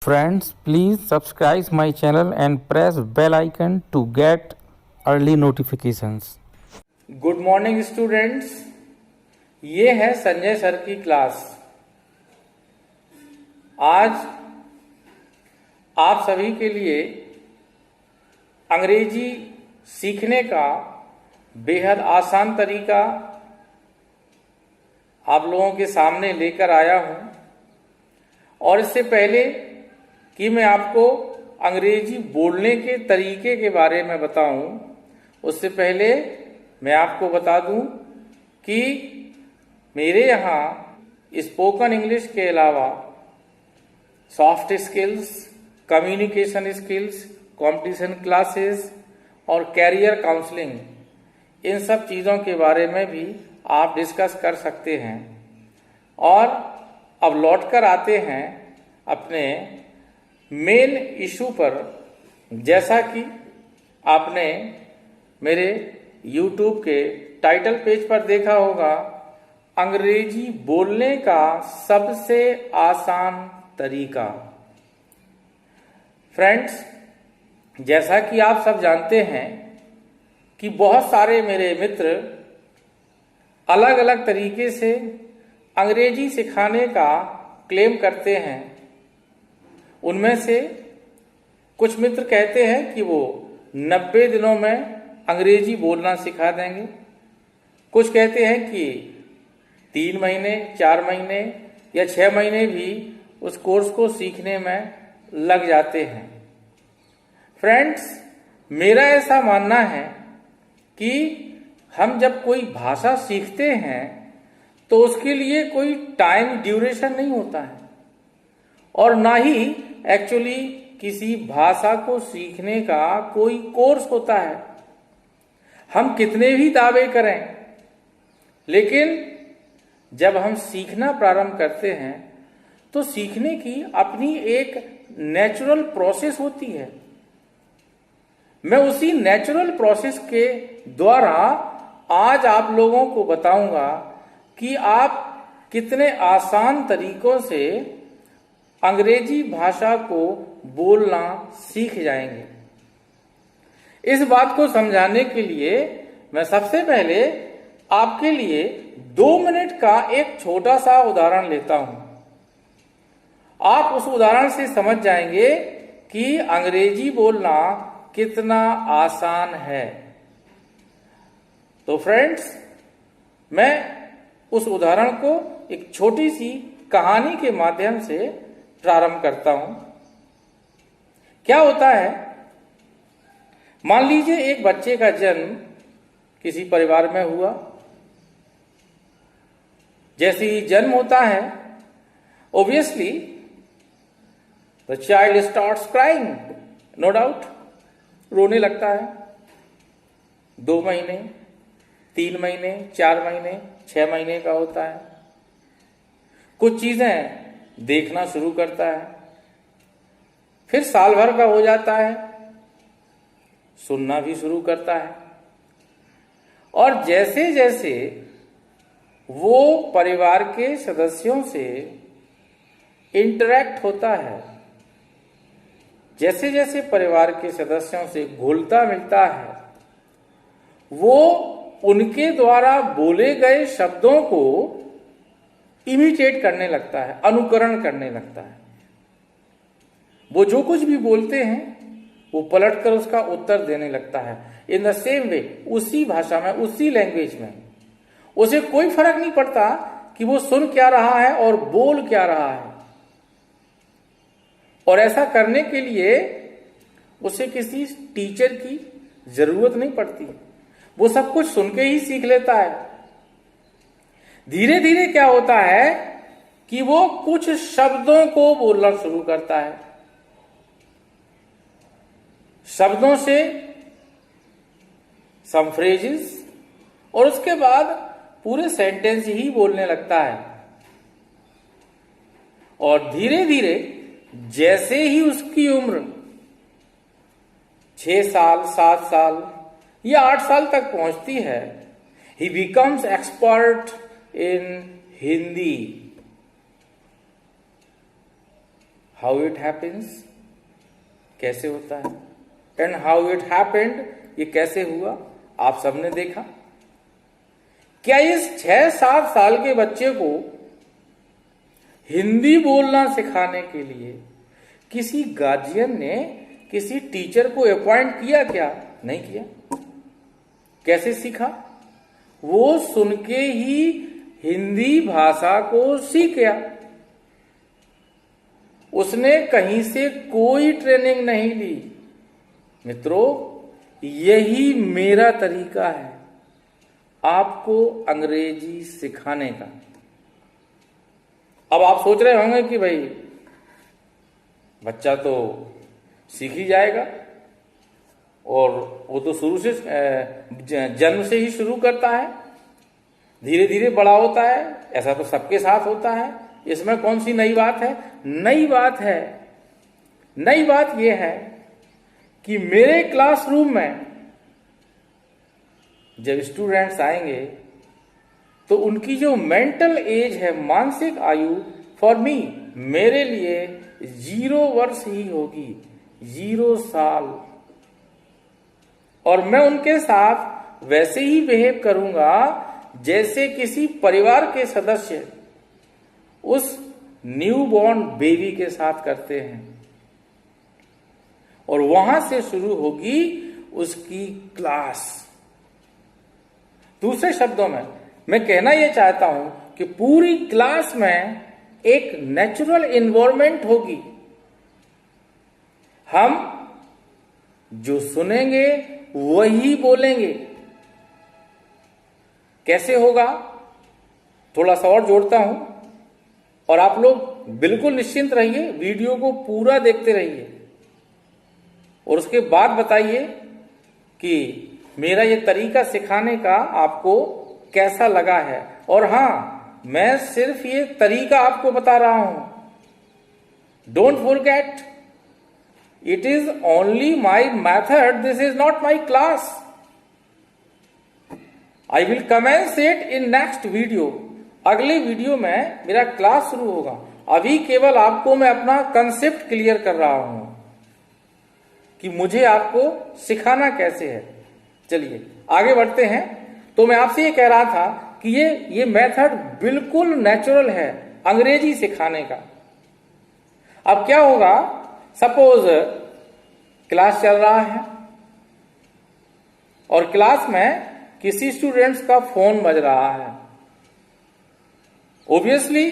Friends, please subscribe my channel and press bell icon to get early notifications. Good morning students, ये है Sanjay sir की class. आज आप सभी के लिए अंग्रेजी सीखने का बेहद आसान तरीका आप लोगों के सामने लेकर आया हूं। और इससे पहले कि मैं आपको अंग्रेजी बोलने के तरीके के बारे में बताऊं, उससे पहले मैं आपको बता दूं कि मेरे यहाँ स्पोकन इंग्लिश के अलावा soft skills, communication skills, competition classes और कैरियर काउंसलिंग, इन सब चीज़ों के बारे में भी आप डिस्कस कर सकते हैं। और अब लौटकर आते हैं अपने मेन इशू पर। जैसा कि आपने मेरे YouTube के टाइटल पेज पर देखा होगा, अंग्रेजी बोलने का सबसे आसान तरीका। फ्रेंड्स, जैसा कि आप सब जानते हैं कि बहुत सारे मेरे मित्र अलग अलग तरीके से अंग्रेजी सिखाने का क्लेम करते हैं। उनमें से कुछ मित्र कहते हैं कि वो 90 दिनों में अंग्रेजी बोलना सिखा देंगे। कुछ कहते हैं कि 3 महीने, 4 महीने या 6 महीने भी उस कोर्स को सीखने में लग जाते हैं। फ्रेंड्स, मेरा ऐसा मानना है कि हम जब कोई भाषा सीखते हैं तो उसके लिए कोई टाइम ड्यूरेशन नहीं होता है, और ना ही एक्चुअली किसी भाषा को सीखने का कोई कोर्स होता है। हम कितने भी दावे करें, लेकिन जब हम सीखना प्रारंभ करते हैं तो सीखने की अपनी एक नेचुरल प्रोसेस होती है। मैं उसी नेचुरल प्रोसेस के द्वारा आज आप लोगों को बताऊंगा कि आप कितने आसान तरीकों से अंग्रेजी भाषा को बोलना सीख जाएंगे। इस बात को समझाने के लिए मैं सबसे पहले आपके लिए 2 मिनट का एक छोटा सा उदाहरण लेता हूं। आप उस उदाहरण से समझ जाएंगे कि अंग्रेजी बोलना कितना आसान है। तो फ्रेंड्स, मैं उस उदाहरण को एक छोटी सी कहानी के माध्यम से प्रारंभ करता हूं। क्या होता है, मान लीजिए एक बच्चे का जन्म किसी परिवार में हुआ। जैसे ही जन्म होता है, obviously the child starts crying, no doubt, रोने लगता है। 2 महीने, 3 महीने, 4 महीने, 6 महीने का होता है। कुछ चीजें देखना शुरू करता है, फिर साल भर का हो जाता है, सुनना भी शुरू करता है। और जैसे जैसे वो परिवार के सदस्यों से इंटरेक्ट होता है, जैसे जैसे परिवार के सदस्यों से घुलता मिलता है, वो उनके द्वारा बोले गए शब्दों को इमिटेट करने लगता है, अनुकरण करने लगता है। वो जो कुछ भी बोलते हैं वो पलटकर उसका उत्तर देने लगता है इन द सेम वे, उसी भाषा में, उसी लैंग्वेज में। उसे कोई फर्क नहीं पड़ता कि वो सुन क्या रहा है और बोल क्या रहा है। और ऐसा करने के लिए उसे किसी टीचर की जरूरत नहीं पड़ती, वो सब कुछ सुन के ही सीख लेता है। धीरे धीरे क्या होता है कि वो कुछ शब्दों को बोलना शुरू करता है। शब्दों से सम फ्रेजेस, और उसके बाद पूरे सेंटेंस ही बोलने लगता है। और धीरे धीरे जैसे ही उसकी उम्र 6 साल, 7 साल या 8 साल तक पहुंचती है, ही becomes expert in Hindi. How it happens, कैसे होता है, एंड हाउ इट हैपेंड, ये कैसे हुआ, आप सबने देखा। क्या इस 6-7 साल के बच्चे को हिंदी बोलना सिखाने के लिए किसी गार्जियन ने किसी टीचर को अपॉइंट किया क्या? नहीं किया। कैसे सीखा? वो सुन के ही हिंदी भाषा को सीख गया। उसने कहीं से कोई ट्रेनिंग नहीं ली। मित्रों, यही मेरा तरीका है आपको अंग्रेजी सिखाने का। अब आप सोच रहे होंगे कि भाई बच्चा तो सीख ही जाएगा, और वो तो शुरू से जन्म से ही शुरू करता है, धीरे धीरे बड़ा होता है, ऐसा तो सबके साथ होता है, इसमें कौन सी नई बात है? नई बात है। नई बात यह है कि मेरे क्लासरूम में जब स्टूडेंट्स आएंगे तो उनकी जो मेंटल एज है, मानसिक आयु, फॉर मी, मेरे लिए 0 वर्ष ही होगी, 0 साल। और मैं उनके साथ वैसे ही बिहेव करूंगा जैसे किसी परिवार के सदस्य उस न्यूबॉर्न बेबी के साथ करते हैं। और वहां से शुरू होगी उसकी क्लास। दूसरे शब्दों में मैं कहना यह चाहता हूं कि पूरी क्लास में एक नेचुरल एनवायरनमेंट होगी। हम जो सुनेंगे वही बोलेंगे। कैसे होगा? थोड़ा सा और जोड़ता हूं, और आप लोग बिल्कुल निश्चिंत रहिए, वीडियो को पूरा देखते रहिए और उसके बाद बताइए कि मेरा ये तरीका सिखाने का आपको कैसा लगा है। और हां, मैं सिर्फ ये तरीका आपको बता रहा हूं। Don't forget, it is only my method, this is not my class. I will commence it in next video. अगले वीडियो में मेरा क्लास शुरू होगा। अभी केवल आपको मैं अपना कंसेप्ट क्लियर कर रहा हूं कि मुझे आपको सिखाना कैसे है। चलिए आगे बढ़ते हैं। तो मैं आपसे ये कह रहा था कि ये मेथड बिल्कुल नेचुरल है अंग्रेजी सिखाने का। अब क्या होगा, सपोज क्लास चल रहा है और क्लास में किसी स्टूडेंट्स का फोन बज रहा है। ऑब्वियसली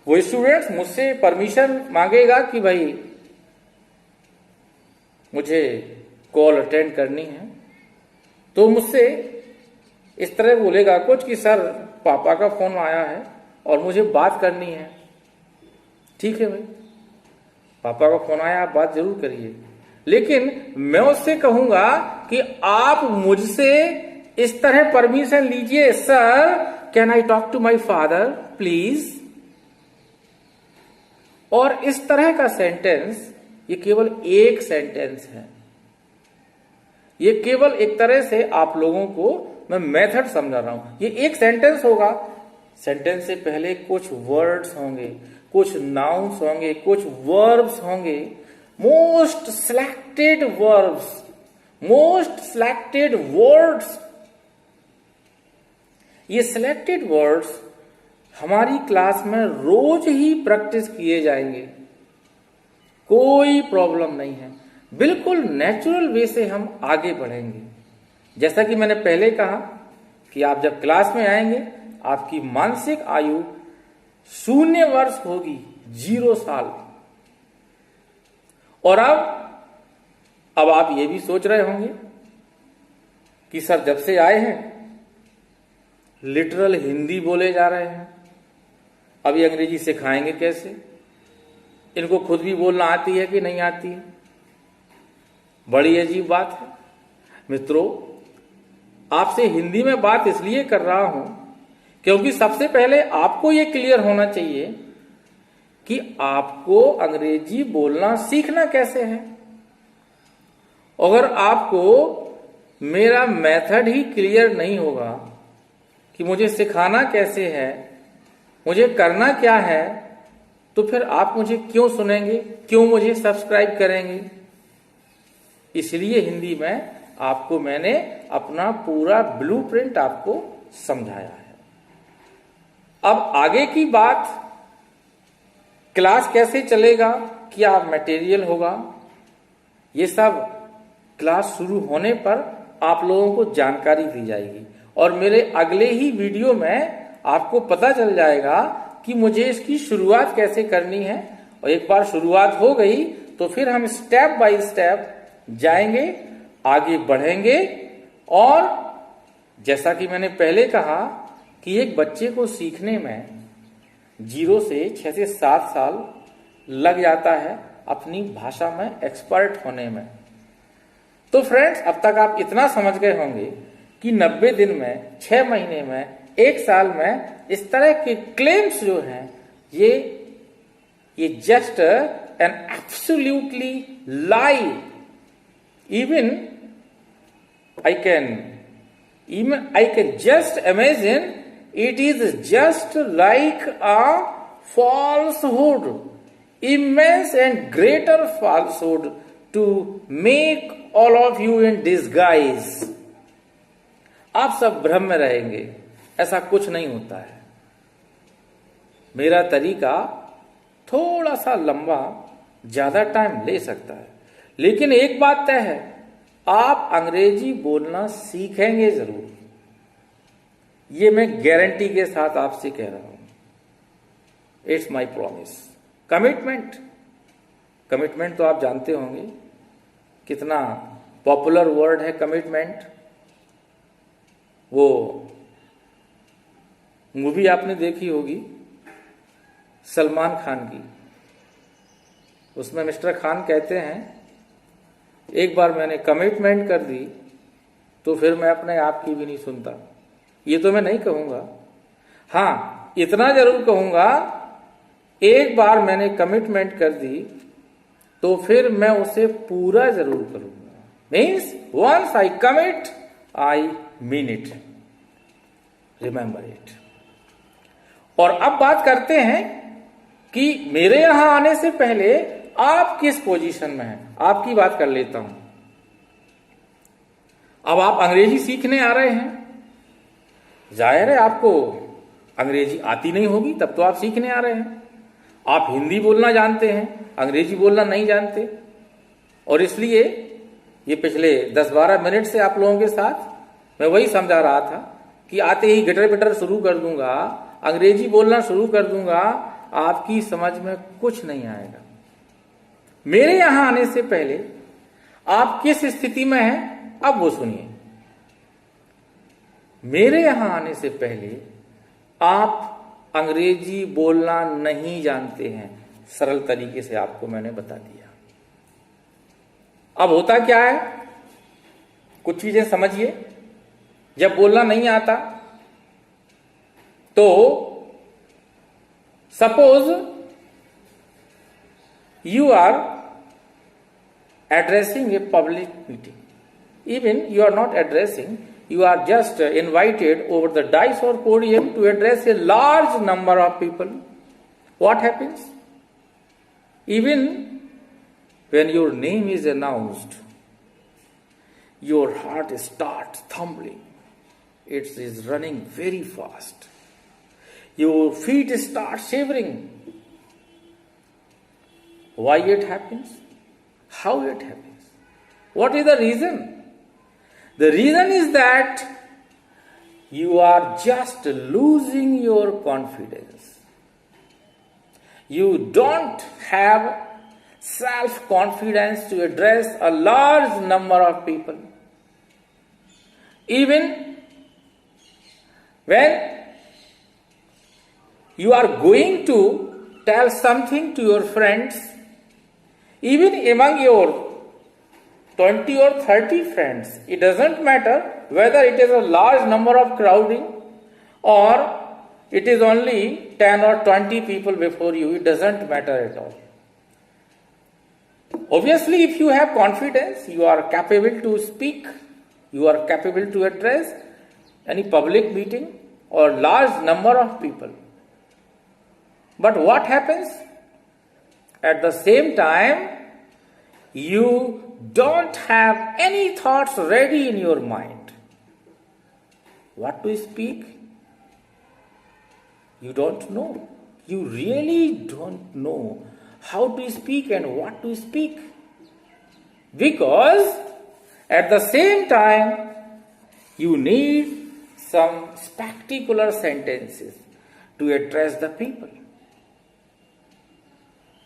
वो स्टूडेंट्स मुझसे परमिशन मांगेगा कि भाई मुझे कॉल अटेंड करनी है। तो मुझसे इस तरह बोलेगा कुछ कि सर पापा का फोन आया है और मुझे बात करनी है। ठीक है भाई, पापा का फोन आया, आप बात जरूर करिए। लेकिन मैं उससे कहूंगा कि आप मुझसे इस तरह परमिशन लीजिए, sir can I talk to my father please. और इस तरह का सेंटेंस, ये केवल एक सेंटेंस है। ये केवल एक तरह से आप लोगों को मैं मेथड समझा रहा हूं। ये एक सेंटेंस होगा, सेंटेंस से पहले कुछ वर्ड्स होंगे, कुछ नाउन्स होंगे, कुछ वर्ब्स होंगे, most selected verbs, most selected words. ये सिलेक्टेड वर्ड्स हमारी क्लास में रोज ही प्रैक्टिस किए जाएंगे, कोई प्रॉब्लम नहीं है। बिल्कुल नेचुरल वे से हम आगे बढ़ेंगे। जैसा कि मैंने पहले कहा कि आप जब क्लास में आएंगे आपकी मानसिक आयु 0 वर्ष होगी, 0 साल। और अब आप ये भी सोच रहे होंगे कि सर जब से आए हैं लिटरल हिंदी बोले जा रहे हैं, अभी अंग्रेजी सिखाएंगे कैसे? इनको खुद भी बोलना आती है कि नहीं आती है? बड़ी अजीब बात है। मित्रों, आपसे हिंदी में बात इसलिए कर रहा हूं क्योंकि सबसे पहले आपको यह क्लियर होना चाहिए कि आपको अंग्रेजी बोलना सीखना कैसे है। अगर आपको मेरा मेथड ही क्लियर नहीं होगा कि मुझे सिखाना कैसे है, मुझे करना क्या है, तो फिर आप मुझे क्यों सुनेंगे, क्यों मुझे सब्सक्राइब करेंगे? इसलिए हिंदी में आपको मैंने अपना पूरा ब्लूप्रिंट आपको समझाया है। अब आगे की बात, क्लास कैसे चलेगा, क्या मटेरियल होगा, ये सब क्लास शुरू होने पर आप लोगों को जानकारी दी जाएगी और मेरे अगले ही वीडियो में आपको पता चल जाएगा कि मुझे इसकी शुरुआत कैसे करनी है। और एक बार शुरुआत हो गई तो फिर हम स्टेप बाय स्टेप जाएंगे, आगे बढ़ेंगे। और जैसा कि मैंने पहले कहा कि एक बच्चे को सीखने में 0 से 6 से 7 साल लग जाता है अपनी भाषा में एक्सपर्ट होने में। तो फ्रेंड्स, अब तक आप इतना समझ गए होंगे कि 90 दिन में, 6 महीने में, 1 साल में इस तरह के क्लेम्स जो हैं ये just an absolutely lie. Even I can just imagine it is just like a falsehood, immense and greater falsehood to make all of you in disguise. आप सब भ्रम में रहेंगे, ऐसा कुछ नहीं होता है। मेरा तरीका थोड़ा सा लंबा, ज्यादा टाइम ले सकता है, लेकिन एक बात तय है, आप अंग्रेजी बोलना सीखेंगे जरूर। ये मैं गारंटी के साथ आपसे कह रहा हूं। It's my promise. कमिटमेंट तो आप जानते होंगे कितना पॉपुलर वर्ड है कमिटमेंट। वो मूवी आपने देखी होगी सलमान खान की, उसमें मिस्टर खान कहते हैं, एक बार मैंने कमिटमेंट कर दी तो फिर मैं अपने आप की भी नहीं सुनता। ये तो मैं नहीं कहूंगा, हाँ इतना जरूर कहूंगा, एक बार मैंने कमिटमेंट कर दी तो फिर मैं उसे पूरा जरूर करूंगा। Means once I commit I mean it, remember it. और अब बात करते हैं कि मेरे यहां आने से पहले आप किस पोजीशन में हैं, आपकी बात कर लेता हूं। अब आप अंग्रेजी सीखने आ रहे हैं, जाहिर है आपको अंग्रेजी आती नहीं होगी, तब तो आप सीखने आ रहे हैं। आप हिंदी बोलना जानते हैं, अंग्रेजी बोलना नहीं जानते, और इसलिए ये पिछले 10-12 मिनट से आप लोगों के साथ मैं वही समझा रहा था कि आते ही गटर पिटर शुरू कर दूंगा, अंग्रेजी बोलना शुरू कर दूंगा, आपकी समझ में कुछ नहीं आएगा। मेरे यहां आने से पहले आप किस स्थिति में हैं, अब वो सुनिए। मेरे यहां आने से पहले आप अंग्रेजी बोलना नहीं जानते हैं, सरल तरीके से आपको मैंने बता दिया। अब होता क्या है, कुछ चीजें समझिए। जब बोलना नहीं आता तो suppose you are addressing a public meeting. Even you are not addressing, you are just invited over the dais or podium to address a large number of people. What happens? Even when your name is announced, your heart starts thumping. It is running very fast. Your feet start shivering. Why it happens? How it happens? What is the reason? The reason is that you are just losing your confidence. You don't have self-confidence to address a large number of people. Even when you are going to tell something to your friends, even among your 20 or 30 friends, it doesn't matter whether it is a large number of crowding or it is only 10 or 20 people before you, it doesn't matter at all. Obviously, if you have confidence, you are capable to speak, you are capable to address any public meeting or large number of people. But what happens at the same time, you don't have any thoughts ready in your mind. What to speak? You don't know. You really don't know how to speak and what to speak. Because at the same time, you need some spectacular sentences to address the people.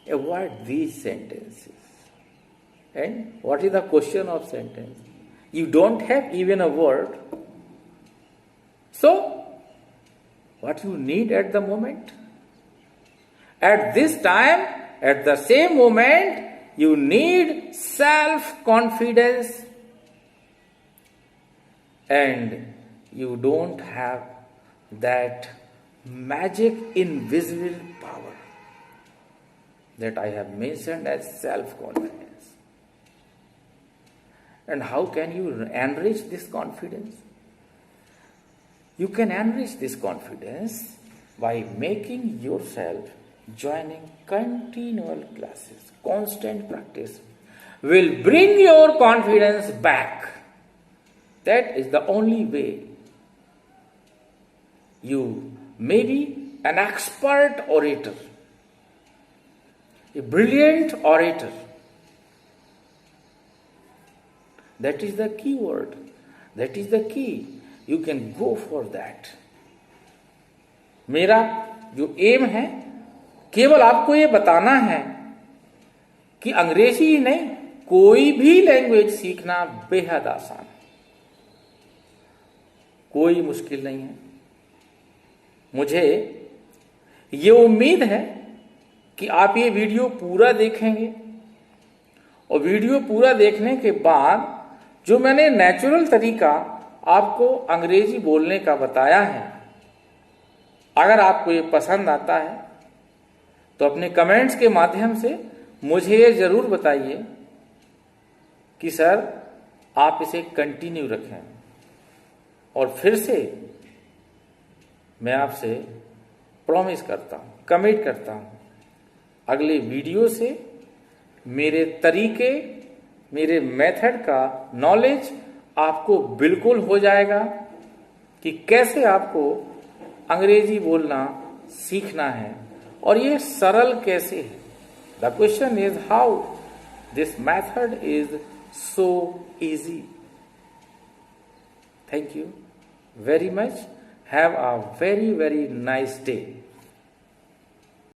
Avoid these sentences. And what is the question of sentence? You don't have even a word. So, what you need at the moment? At this time, at the same moment, you need self-confidence, and you don't have that magic invisible power that I have mentioned as self-confidence. And how can you enrich this confidence? You can enrich this confidence by making yourself joining continual classes. Constant practice will bring your confidence back. That is the only way. You may be an expert orator, a brilliant orator. That is the key word. That is the key. You can go for that. मेरा जो M है केवल आपको ये बताना है कि अंग्रेजी ही नहीं, कोई भी लैंग्वेज सीखना बेहद आसान है, कोई मुश्किल नहीं है। मुझे ये उम्मीद है कि आप ये वीडियो पूरा देखेंगे और वीडियो पूरा देखने के बाद जो मैंने नेचुरल तरीका आपको अंग्रेजी बोलने का बताया है, अगर आपको ये पसंद आता है तो अपने कमेंट्स के माध्यम से मुझे ये जरूर बताइए कि सर आप इसे कंटिन्यू रखें। और फिर से मैं आपसे प्रॉमिस करता हूं, कमिट करता हूं, अगले वीडियो से मेरे तरीके, मेरे मेथड का नॉलेज आपको बिल्कुल हो जाएगा कि कैसे आपको अंग्रेजी बोलना सीखना है और ये सरल कैसे है। The question is how this method is so easy. Thank you very much. Have a very, very nice day.